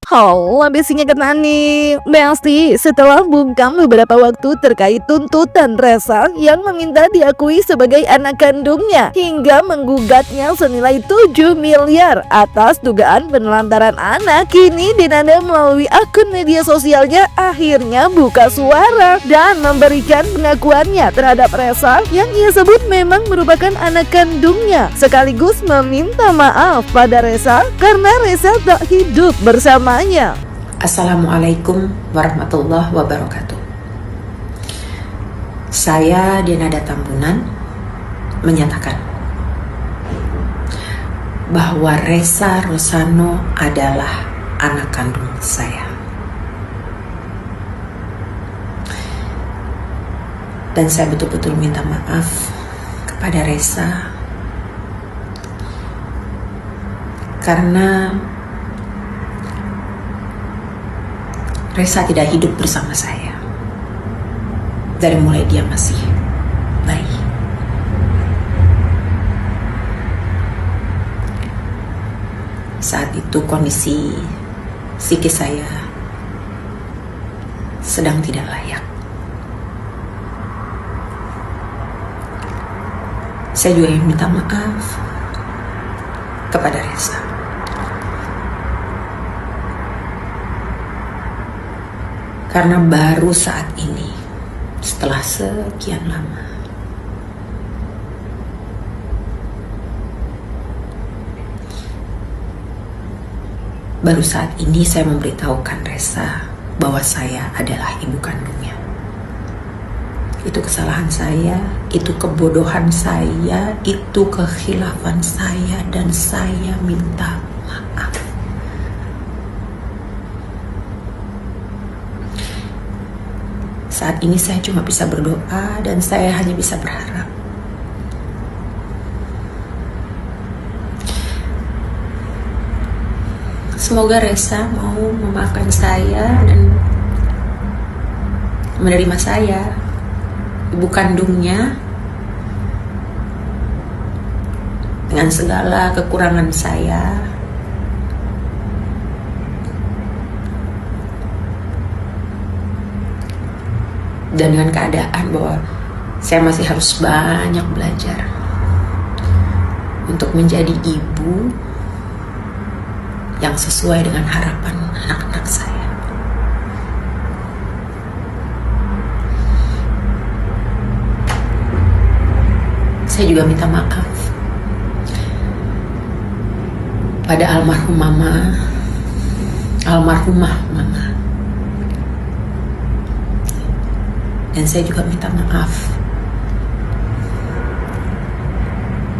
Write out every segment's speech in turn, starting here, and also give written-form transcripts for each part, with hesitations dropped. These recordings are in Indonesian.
Oh, habis ingat nih, Besti setelah bungkam beberapa waktu terkait tuntutan Resa yang meminta diakui sebagai anak kandungnya hingga menggugatnya senilai 7 miliar atas dugaan penelantaran anak. Kini Denada melalui akun media sosialnya akhirnya buka suara dan memberikan pengakuannya terhadap Resa yang ia sebut memang merupakan anak kandungnya, sekaligus meminta maaf pada Resa karena Resa tak hidup bersama. Assalamualaikum warahmatullahi wabarakatuh. Saya Denada Tambunan menyatakan bahwa Resa Rosano adalah anak kandung saya. Dan saya betul-betul minta maaf kepada Resa karena Resa tidak hidup bersama saya dari mulai dia masih bayi. Saat itu kondisi psikis saya sedang tidak layak. Saya juga ingin minta maaf kepada Resa. Karena baru saat ini, setelah sekian lama, baru saat ini saya memberitahukan Resa bahwa saya adalah ibu kandungnya. Itu kesalahan saya, itu kebodohan saya, itu kekhilafan saya, dan saya minta maaf. Saat ini saya cuma bisa berdoa dan saya hanya bisa berharap semoga Resa mau memaafkan saya dan menerima saya, ibu kandungnya, dengan segala kekurangan saya. Dan dengan keadaan bahwa saya masih harus banyak belajar untuk menjadi ibu yang sesuai dengan harapan anak-anak saya. Saya juga minta maaf pada almarhumah mama. Dan saya juga minta maaf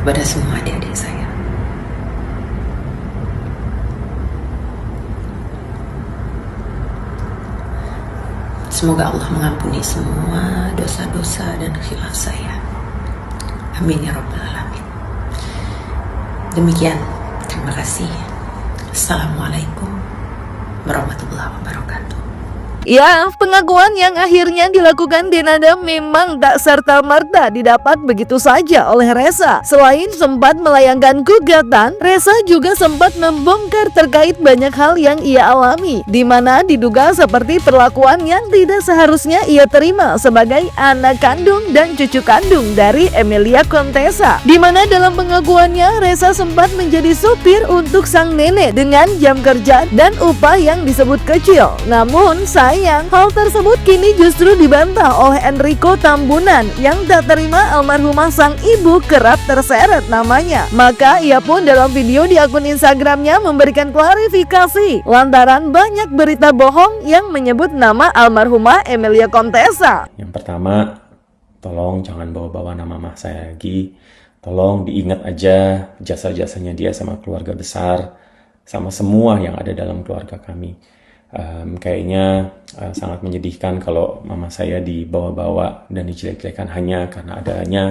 kepada semua adik-adik saya. Semoga Allah mengampuni semua dosa-dosa dan khilaf saya. Amin ya rabbal alamin. Demikian, terima kasih. Assalamualaikum warahmatullahi wabarakatuh. Ya, pengakuan yang akhirnya dilakukan Denada memang tak serta-merta didapat begitu saja oleh Resa. Selain sempat melayangkan gugatan, Resa juga sempat membongkar terkait banyak hal yang ia alami, di mana diduga seperti perlakuan yang tidak seharusnya ia terima sebagai anak kandung dan cucu kandung dari Emilia Contessa. Di mana dalam pengakuannya Resa sempat menjadi supir untuk sang nenek dengan jam kerja dan upah yang disebut kecil. Namun sayang, hal tersebut kini justru dibantah oleh Enrico Tambunan yang tak terima almarhumah sang ibu kerap terseret namanya. Maka ia pun dalam video di akun Instagramnya memberikan klarifikasi lantaran banyak berita bohong yang menyebut nama almarhumah Emilia Contessa. Yang pertama, tolong jangan bawa-bawa nama mama saya lagi. Tolong diingat aja jasa-jasanya dia sama keluarga besar, sama semua yang ada dalam keluarga kami. Kayaknya sangat menyedihkan kalau mama saya dibawa-bawa dan dijelek-jelekan hanya karena adanya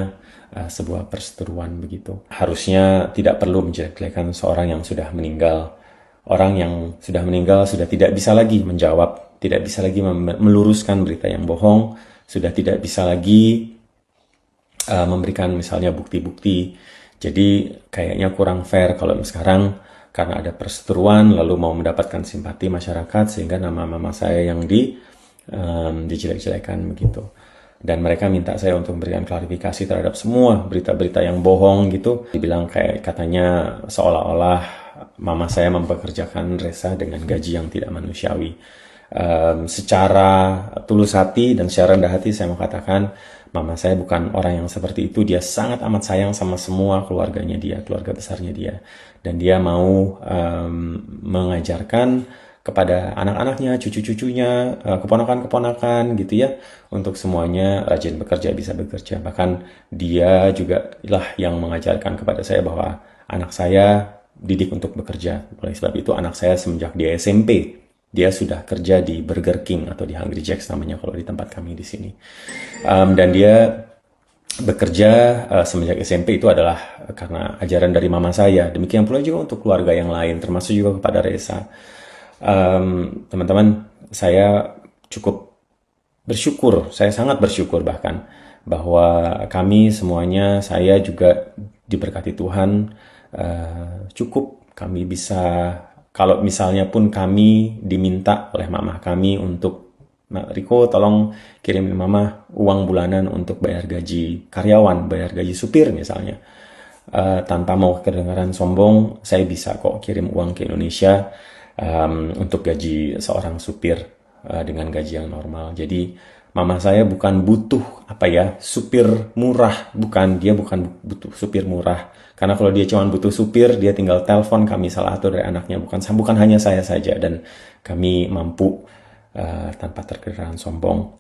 sebuah perseteruan begitu. Harusnya tidak perlu menjelek-jelekan seorang yang sudah meninggal. Orang yang sudah meninggal sudah tidak bisa lagi menjawab, tidak bisa lagi meluruskan berita yang bohong, sudah tidak bisa lagi memberikan misalnya bukti-bukti. Jadi kayaknya kurang fair kalau sekarang karena ada perseteruan lalu mau mendapatkan simpati masyarakat sehingga nama mama saya yang dijelek-jelekan begitu. Dan mereka minta saya untuk memberikan klarifikasi terhadap semua berita-berita yang bohong gitu. Dibilang kayak katanya seolah-olah mama saya mempekerjakan Reza dengan gaji yang tidak manusiawi. Secara tulus hati dan secara rendah hati saya mau katakan mama saya bukan orang yang seperti itu. Dia sangat amat sayang sama semua keluarganya dia, keluarga besarnya dia. Dan dia mau mengajarkan kepada anak-anaknya, cucu-cucunya, keponakan-keponakan gitu ya, untuk semuanya rajin bekerja, bisa bekerja. Bahkan dia juga lah yang mengajarkan kepada saya bahwa anak saya didik untuk bekerja. Oleh sebab itu anak saya semenjak dia SMP, dia sudah kerja di Burger King atau di Hungry Jack's namanya kalau di tempat kami di sini. Dan dia bekerja semenjak SMP itu adalah karena ajaran dari mama saya. Demikian pula juga untuk keluarga yang lain, termasuk juga kepada Reza. Teman-teman, saya cukup bersyukur, saya sangat bersyukur bahkan bahwa kami semuanya, saya juga diberkati Tuhan, cukup kami bisa, kalau misalnya pun kami diminta oleh mama kami untuk, Riko tolong kirim mama uang bulanan untuk bayar gaji karyawan, bayar gaji supir misalnya, tanpa mau kedengaran sombong, saya bisa kok kirim uang ke Indonesia untuk gaji seorang supir dengan gaji yang normal. Jadi mama saya bukan butuh supir murah, dia bukan butuh supir murah. Karena kalau dia cuma butuh supir, dia tinggal telepon kami salah satu dari anaknya, bukan hanya saya saja, dan kami mampu tanpa terkedengaran sombong.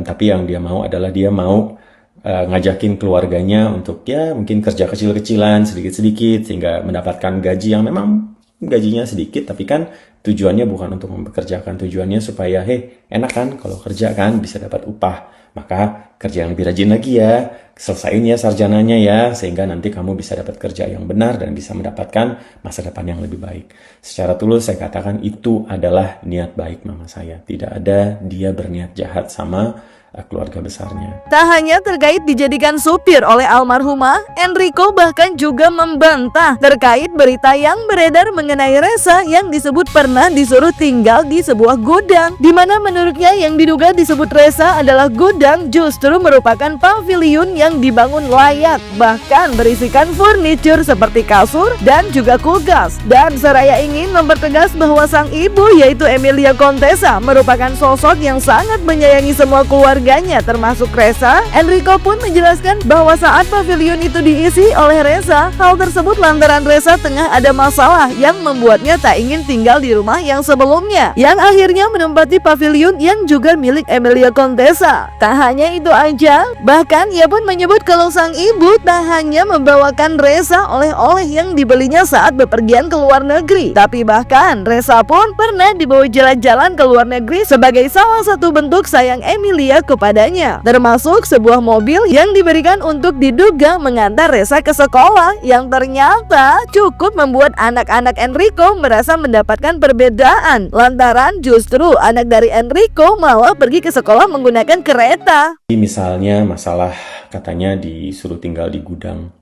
Tapi yang dia mau adalah dia mau ngajakin keluarganya untuk ya mungkin kerja kecil-kecilan sedikit-sedikit sehingga mendapatkan gaji yang memang gajinya sedikit, tapi kan tujuannya bukan untuk mempekerjakan, tujuannya supaya enak kan kalau kerja kan bisa dapat upah, maka kerja yang lebih rajin lagi ya, selesain ya sarjananya ya, sehingga nanti kamu bisa dapat kerja yang benar dan bisa mendapatkan masa depan yang lebih baik. Secara tulus saya katakan itu adalah niat baik mama saya, tidak ada dia berniat jahat sama keluarga besarnya. Tak hanya terkait dijadikan supir oleh almarhumah, Enrico bahkan juga membantah terkait berita yang beredar mengenai Reza yang disebut pernah disuruh tinggal di sebuah gudang, di mana menurutnya yang diduga disebut Reza adalah gudang justru merupakan pavilion yang dibangun layak, bahkan berisikan furniture seperti kasur dan juga kulkas. Dan seraya ingin mempertegas bahwa sang ibu yaitu Emilia Contessa merupakan sosok yang sangat menyayangi semua keluarganya termasuk Reza, Enrico pun menjelaskan bahwa saat pavilion itu diisi oleh Reza, hal tersebut lantaran Reza tengah ada masalah yang membuatnya tak ingin tinggal di rumah yang sebelumnya, yang akhirnya menempati pavilion yang juga milik Emilia Contessa. Tak hanya itu aja, bahkan ia pun menyebut kalau sang ibu tak hanya membawakan Reza oleh-oleh yang dibelinya saat bepergian ke luar negeri, tapi bahkan Reza pun pernah dibawa jalan-jalan ke luar negeri sebagai salah satu bentuk sayang Emilia kepadanya, termasuk sebuah mobil yang diberikan untuk diduga mengantar Reza ke sekolah, yang ternyata cukup membuat anak-anak Enrico merasa mendapatkan perbedaan lantaran justru anak dari Enrico malah pergi ke sekolah menggunakan kereta. Misalnya masalah katanya disuruh tinggal di gudang.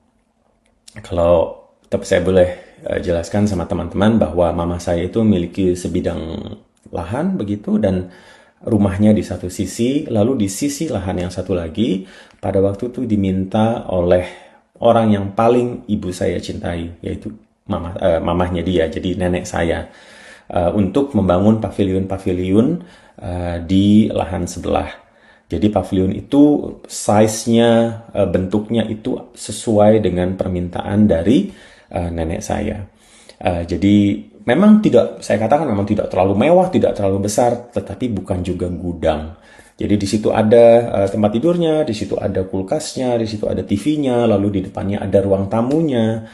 Kalau saya boleh jelaskan sama teman-teman bahwa mama saya itu memiliki sebidang lahan begitu, dan rumahnya di satu sisi, lalu di sisi lahan yang satu lagi pada waktu itu diminta oleh orang yang paling ibu saya cintai, yaitu mamahnya dia, jadi nenek saya, untuk membangun pavilion-pavilion di lahan sebelah. Jadi pavilion itu size-nya, bentuknya itu sesuai dengan permintaan dari nenek saya. Jadi memang saya katakan memang tidak terlalu mewah, tidak terlalu besar, tetapi bukan juga gudang. Jadi di situ ada tempat tidurnya, di situ ada kulkasnya, di situ ada TV-nya, lalu di depannya ada ruang tamunya,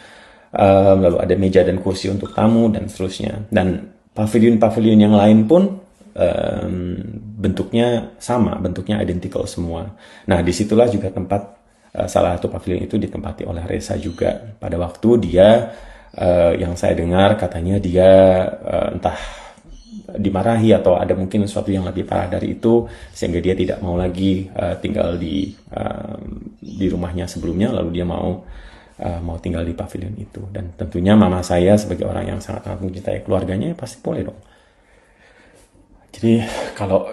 lalu ada meja dan kursi untuk tamu dan seterusnya. Dan pavilion-pavilion yang lain pun bentuknya sama, bentuknya identical semua. Nah, disitulah juga tempat salah satu pavilion itu ditempati oleh Reza juga. Pada waktu dia yang saya dengar katanya dia entah dimarahi atau ada mungkin sesuatu yang lebih parah dari itu sehingga dia tidak mau lagi tinggal di rumahnya sebelumnya, lalu dia mau mau tinggal di pavilion itu. Dan tentunya mama saya sebagai orang yang sangat-sangat mencintai keluarganya pasti boleh dong. Jadi kalau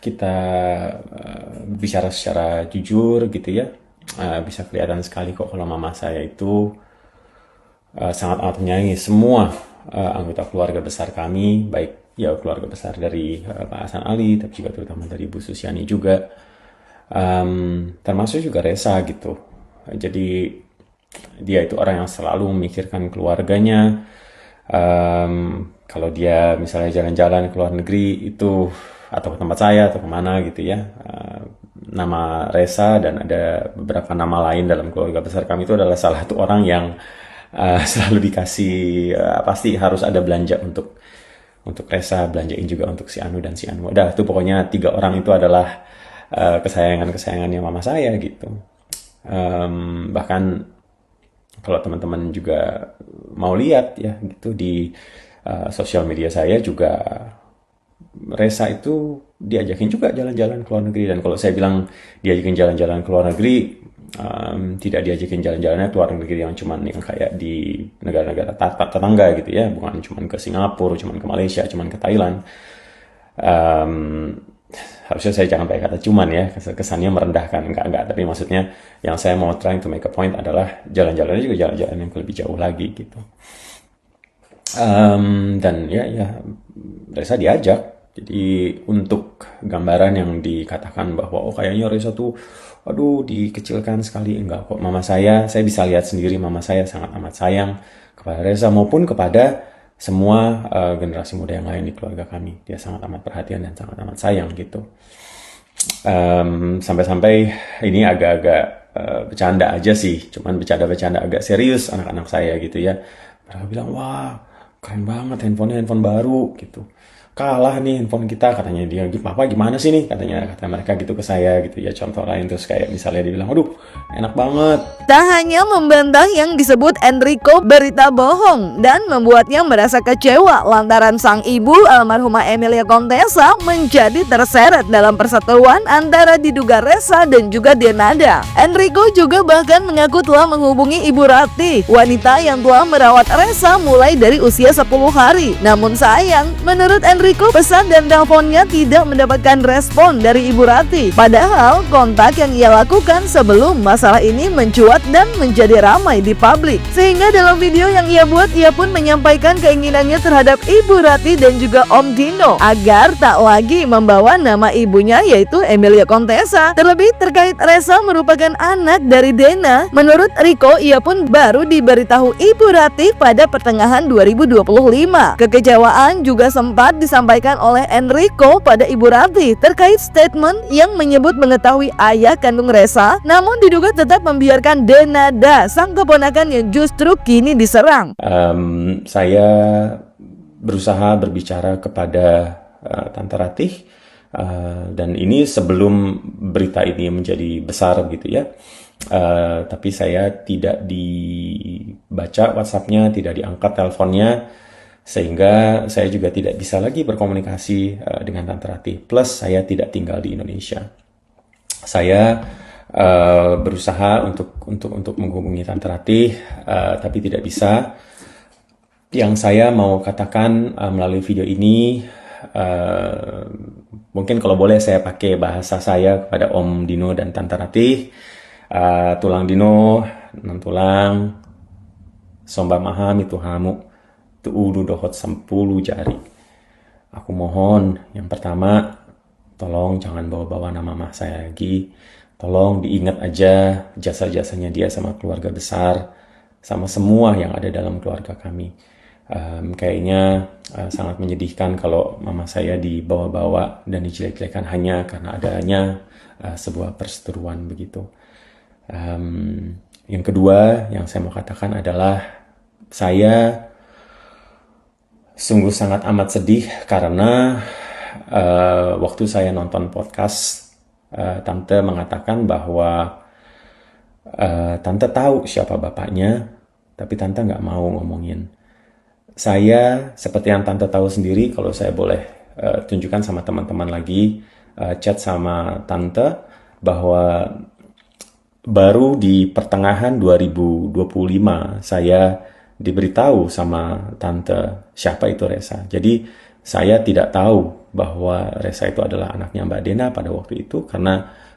kita bicara secara jujur gitu ya, bisa kelihatan sekali kok kalau mama saya itu sangat amat menyayangi semua anggota keluarga besar kami, baik ya keluarga besar dari Pak Hasan Ali, tapi juga terutama dari Bu Susiani juga, termasuk juga Resa gitu. Jadi dia itu orang yang selalu memikirkan keluarganya. Kalau dia misalnya jalan-jalan ke luar negeri itu, atau ke tempat saya atau kemana gitu ya, nama Resa dan ada beberapa nama lain dalam keluarga besar kami itu adalah salah satu orang yang selalu dikasih, pasti harus ada belanja untuk Resa, belanjain juga untuk si Anu dan si Anu. Udah itu pokoknya 3 orang itu adalah kesayangannya mama saya gitu. Bahkan kalau teman-teman juga mau lihat ya gitu di sosial media saya juga, Resa itu diajakin juga jalan-jalan ke luar negeri. Dan kalau saya bilang diajakin jalan-jalan ke luar negeri, tidak diajakin jalan-jalannya ke luar negeri yang cuman yang kayak di negara-negara tetangga gitu ya, bukan cuman ke Singapura, cuman ke Malaysia, cuman ke Thailand. Harusnya saya jangan pakai kata cuman ya, kesannya merendahkan, enggak, tapi maksudnya yang saya mau trying to make a point adalah jalan-jalannya juga jalan-jalan yang lebih jauh lagi gitu. Dan ya Resa diajak. Jadi untuk gambaran yang dikatakan bahwa kayaknya Resa tuh aduh dikecilkan sekali, enggak kok. Mama saya bisa lihat sendiri, mama saya sangat amat sayang kepada Resa maupun kepada semua generasi muda yang lain di keluarga kami. Dia sangat amat perhatian dan sangat amat sayang gitu. Sampai-sampai ini agak-agak bercanda aja sih, cuman bercanda agak serius anak-anak saya gitu ya. Mereka bilang, wah keren banget handphone baru gitu. Kalah nih handphone kita, katanya dia. Papa gimana sih nih, kata mereka gitu ke saya gitu ya. Contoh lain terus kayak misalnya dia bilang, aduh enak banget. Tak hanya membantah yang disebut Enrico berita bohong dan membuatnya merasa kecewa lantaran sang ibu almarhumah Emilia Contessa menjadi terseret dalam perseteruan antara diduga Resa dan juga Denada. Enrico juga bahkan mengaku telah menghubungi Ibu Ratih, wanita yang telah merawat Resa mulai dari usia 10 hari. Namun sayang, menurut Enrico, pesan dan teleponnya tidak mendapatkan respon dari Ibu Ratih. Padahal kontak yang ia lakukan sebelum masalah ini mencuat dan menjadi ramai di publik. Sehingga dalam video yang ia buat, ia pun menyampaikan keinginannya terhadap Ibu Ratih dan juga Om Dino agar tak lagi membawa nama ibunya yaitu Emilia Contessa. Terlebih terkait Resa merupakan anak dari Dena, menurut Rico ia pun baru diberitahu Ibu Ratih pada pertengahan 2025. Kekecewaan juga sempat disampaikan oleh Enrico pada Ibu Ratih terkait statement yang menyebut mengetahui ayah kandung Resa, namun diduga tetap membiarkan Denada, sang keponakan yang justru kini diserang. Saya berusaha berbicara kepada Tante Ratih, dan ini sebelum berita ini menjadi besar gitu ya. Tapi saya tidak dibaca WhatsApp-nya, tidak diangkat teleponnya, sehingga saya juga tidak bisa lagi berkomunikasi dengan Tante Ratih. Plus saya tidak tinggal di Indonesia. Saya berusaha untuk menghubungi Tante Ratih, tapi tidak bisa. Yang saya mau katakan melalui video ini, mungkin kalau boleh saya pakai bahasa saya kepada Om Dino dan Tante Ratih. Tulang Dino, nan tulang, somba mahami tuhamu, tuudu dohot 10 jari. Aku mohon, yang pertama, tolong jangan bawa-bawa nama mama saya lagi. Tolong diingat aja jasa-jasanya dia sama keluarga besar, sama semua yang ada dalam keluarga kami. Kayaknya sangat menyedihkan kalau mama saya dibawa-bawa dan dijelek-jelekan hanya karena adanya sebuah perseteruan begitu. Yang kedua yang saya mau katakan adalah saya sungguh sangat amat sedih karena waktu saya nonton podcast, Tante mengatakan bahwa Tante tahu siapa bapaknya, tapi Tante nggak mau ngomongin. Saya, seperti yang Tante tahu sendiri, kalau saya boleh tunjukkan sama teman-teman lagi, chat sama Tante, bahwa baru di pertengahan 2025 saya diberitahu sama tante siapa itu Resa. Jadi saya tidak tahu bahwa Resa itu adalah anaknya Mbak Dena pada waktu itu,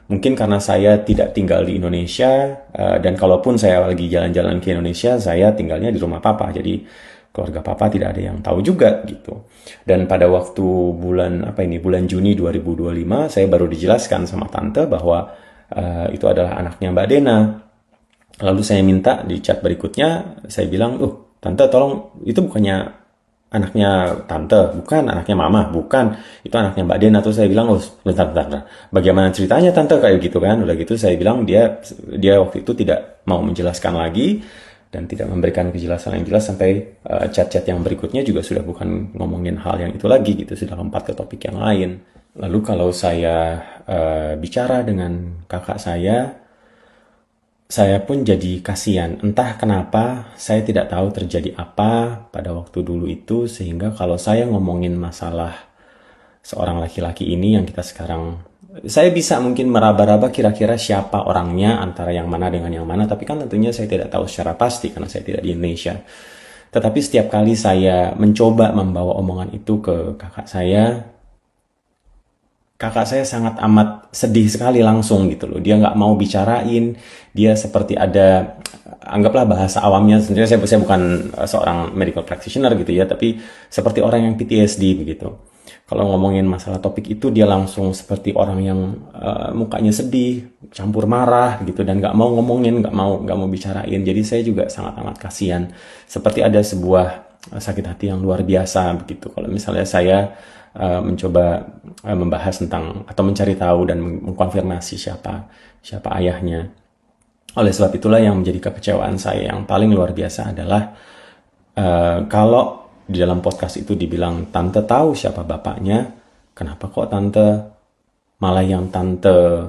mungkin karena saya tidak tinggal di Indonesia, dan kalaupun saya lagi jalan-jalan ke Indonesia, saya tinggalnya di rumah papa. Jadi keluarga papa tidak ada yang tahu juga gitu. Dan pada waktu bulan Juni 2025 saya baru dijelaskan sama tante bahwa itu adalah anaknya Mbak Dena. Lalu saya minta di chat berikutnya, saya bilang, tante tolong, itu bukannya anaknya tante, bukan anaknya mama, bukan, itu anaknya Mbak Dena. Terus saya bilang, bentar, bagaimana ceritanya tante, kayak gitu kan. Udah gitu saya bilang, dia waktu itu tidak mau menjelaskan lagi dan tidak memberikan kejelasan yang jelas, sampai chat-chat yang berikutnya juga sudah bukan ngomongin hal yang itu lagi gitu, sudah lompat ke topik yang lain. Lalu kalau saya bicara dengan kakak saya pun jadi kasihan. Entah kenapa saya tidak tahu terjadi apa pada waktu dulu itu, sehingga kalau saya ngomongin masalah seorang laki-laki ini yang kita sekarang, saya bisa mungkin meraba-raba kira-kira siapa orangnya, antara yang mana dengan yang mana, tapi kan tentunya saya tidak tahu secara pasti karena saya tidak di Indonesia. Tetapi setiap kali saya mencoba membawa omongan itu ke kakak saya sangat amat sedih sekali langsung gitu loh. Dia nggak mau bicarain, dia seperti ada, anggaplah bahasa awamnya, sebenarnya saya bukan seorang medical practitioner gitu ya, tapi seperti orang yang PTSD begitu. Kalau ngomongin masalah topik itu, dia langsung seperti orang yang mukanya sedih, campur marah gitu, dan nggak mau ngomongin, nggak mau bicarain. Jadi saya juga sangat amat kasihan, seperti ada sebuah sakit hati yang luar biasa begitu. Kalau misalnya saya mencoba membahas tentang atau mencari tahu dan mengkonfirmasi siapa ayahnya. Oleh sebab itulah yang menjadi kekecewaan saya yang paling luar biasa adalah kalau di dalam podcast itu dibilang tante tahu siapa bapaknya, kenapa kok tante malah yang tante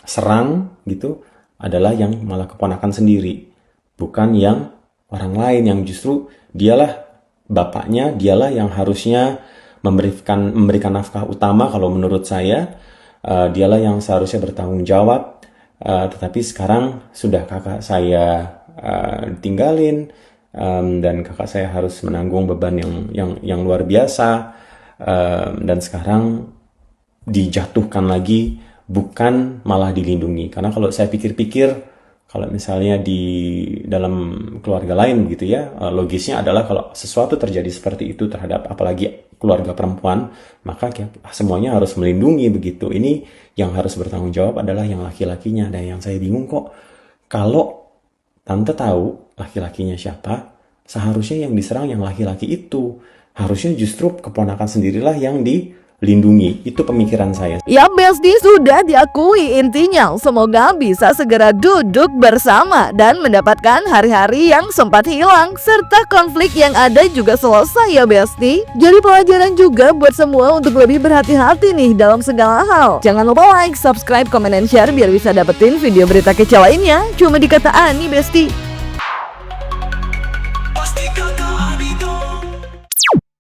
serang gitu adalah yang malah keponakan sendiri, bukan yang orang lain yang justru dialah bapaknya, dialah yang harusnya memberikan nafkah utama kalau menurut saya, dialah yang seharusnya bertanggung jawab, tetapi sekarang sudah kakak saya ditinggalin, dan kakak saya harus menanggung beban yang luar biasa, dan sekarang dijatuhkan lagi, bukan malah dilindungi. Karena kalau saya pikir-pikir, kalau misalnya di dalam keluarga lain gitu ya, logisnya adalah kalau sesuatu terjadi seperti itu terhadap apalagi keluarga perempuan, maka semuanya harus melindungi begitu. Ini yang harus bertanggung jawab adalah yang laki-lakinya. Dan yang saya bingung kok, kalau tante tahu laki-lakinya siapa, seharusnya yang diserang yang laki-laki itu. Harusnya justru keponakan sendirilah yang dilindungi. Itu pemikiran saya. Ya Besti, sudah diakui intinya. Semoga bisa segera duduk bersama dan mendapatkan hari-hari yang sempat hilang, serta konflik yang ada juga selesai ya Besti. Jadi pelajaran juga buat semua untuk lebih berhati-hati nih dalam segala hal. Jangan lupa like, subscribe, komen, dan share biar bisa dapetin video berita kece lainnya cuma di Kata Ani Besti.